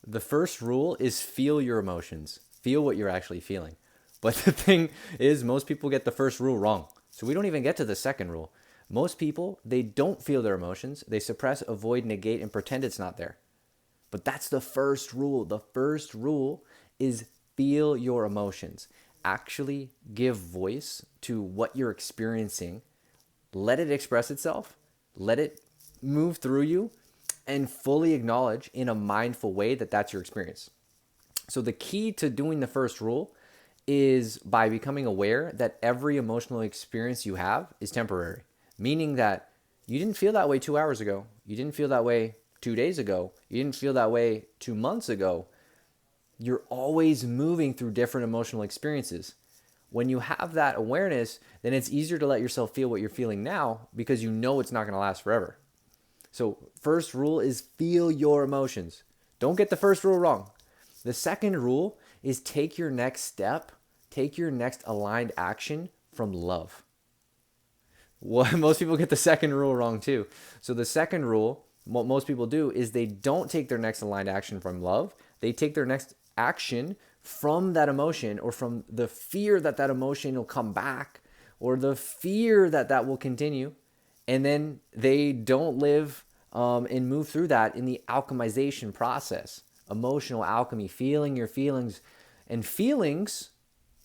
The first rule is feel your emotions. Feel what you're actually feeling. But the thing is, most people get the first rule wrong. So we don't even get to the second rule. Most people, they don't feel their emotions. They suppress, avoid, negate, and pretend it's not there. But that's the first rule. The first rule is feel your emotions. Actually give voice to what you're experiencing. Let it express itself. Let it move through you and fully acknowledge in a mindful way that that's your experience. So the key to doing the first rule is by becoming aware that every emotional experience you have is temporary, meaning that you didn't feel that way 2 hours ago. You didn't feel that way 2 days ago. You didn't feel that way 2 months ago. You're always moving through different emotional experiences. When you have that awareness, then it's easier to let yourself feel what you're feeling now because you know it's not going to last forever. So, first rule is feel your emotions. Don't get the first rule wrong. The second rule is take your next step, take your next aligned action from love. Well, most people get the second rule wrong too. So, the second rule, what most people do is they don't take their next aligned action from love, they take their next action from that emotion or from the fear that that emotion will come back or the fear that that will continue. And then they don't live and move through that in the alchemization process. Emotional alchemy, feeling your feelings. And feelings,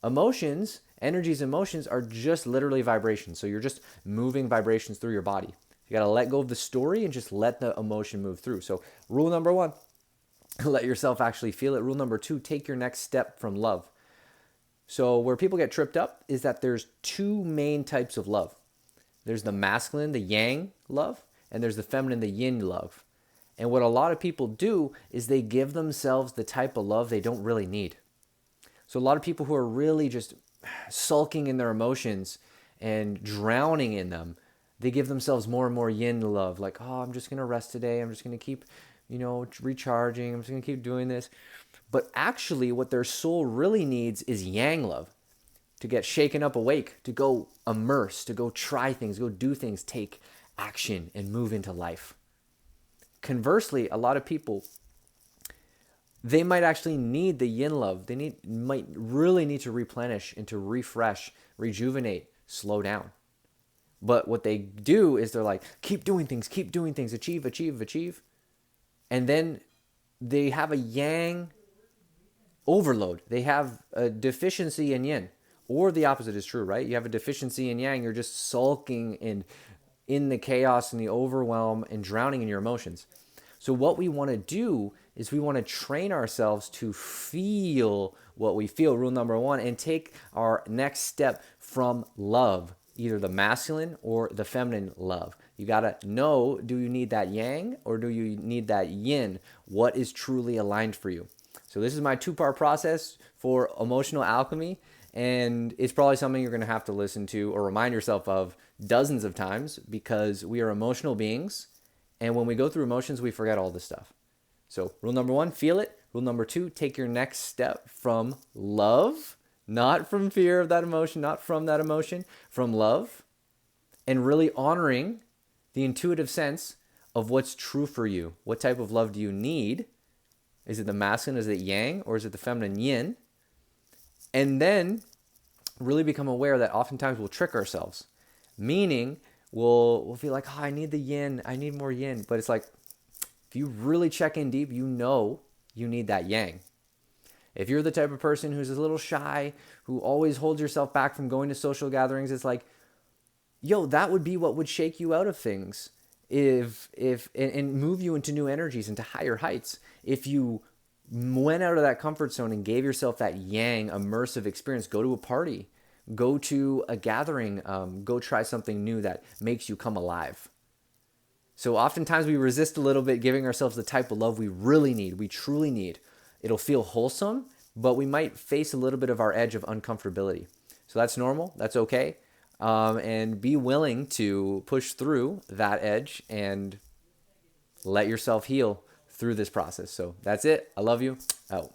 emotions, energies, emotions are just literally vibrations. So you're just moving vibrations through your body. You got to let go of the story and just let the emotion move through. So, rule number one, let yourself actually feel it. Rule number two, take your next step from love. So, where people get tripped up is that there's two main types of love. There's the masculine, the yang love, and there's the feminine, the yin love. And what a lot of people do is they give themselves the type of love they don't really need. So a lot of people who are really just sulking in their emotions and drowning in them, they give themselves more and more yin love. Like, oh, I'm just going to rest today. I'm just going to keep, recharging. I'm just going to keep doing this. But actually what their soul really needs is yang love. To get shaken up awake, to go immerse, to go try things, go do things, take action and move into life. Conversely, a lot of people, they might actually need the yin love. They might really need to replenish and to refresh, rejuvenate, slow down. But what they do is they're like, keep doing things, achieve, achieve, achieve. And then they have a yang overload. They have a deficiency in yin. Or the opposite is true, right? You have a deficiency in yang. You're just sulking in the chaos and the overwhelm and drowning in your emotions. So what we want to do is we want to train ourselves to feel what we feel, rule number one, and take our next step from love, either the masculine or the feminine love. You got to know, do you need that yang or do you need that yin? What is truly aligned for you? So this is my two-part process for emotional alchemy. And it's probably something you're going to have to listen to or remind yourself of dozens of times because we are emotional beings. And when we go through emotions, we forget all this stuff. So rule number one, feel it. Rule number two, take your next step from love, not from fear of that emotion, not from that emotion, from love. And really honoring the intuitive sense of what's true for you. What type of love do you need? Is it the masculine, is it yang, or is it the feminine yin? And then really become aware that oftentimes we'll trick ourselves. Meaning we'll feel like, oh, I need the yin, I need more yin. But it's like, if you really check in deep, you know you need that yang. If you're the type of person who's a little shy, who always holds yourself back from going to social gatherings, it's like, that would be what would shake you out of things if and move you into new energies, into higher heights. If you went out of that comfort zone and gave yourself that yang immersive experience, go to a party, go to a gathering, go try something new that makes you come alive. So oftentimes we resist a little bit giving ourselves the type of love we really need, we truly need. It'll feel wholesome, but we might face a little bit of our edge of uncomfortability. So that's normal, that's okay. And be willing to push through that edge and let yourself heal through this process. So that's it. I love you. Out.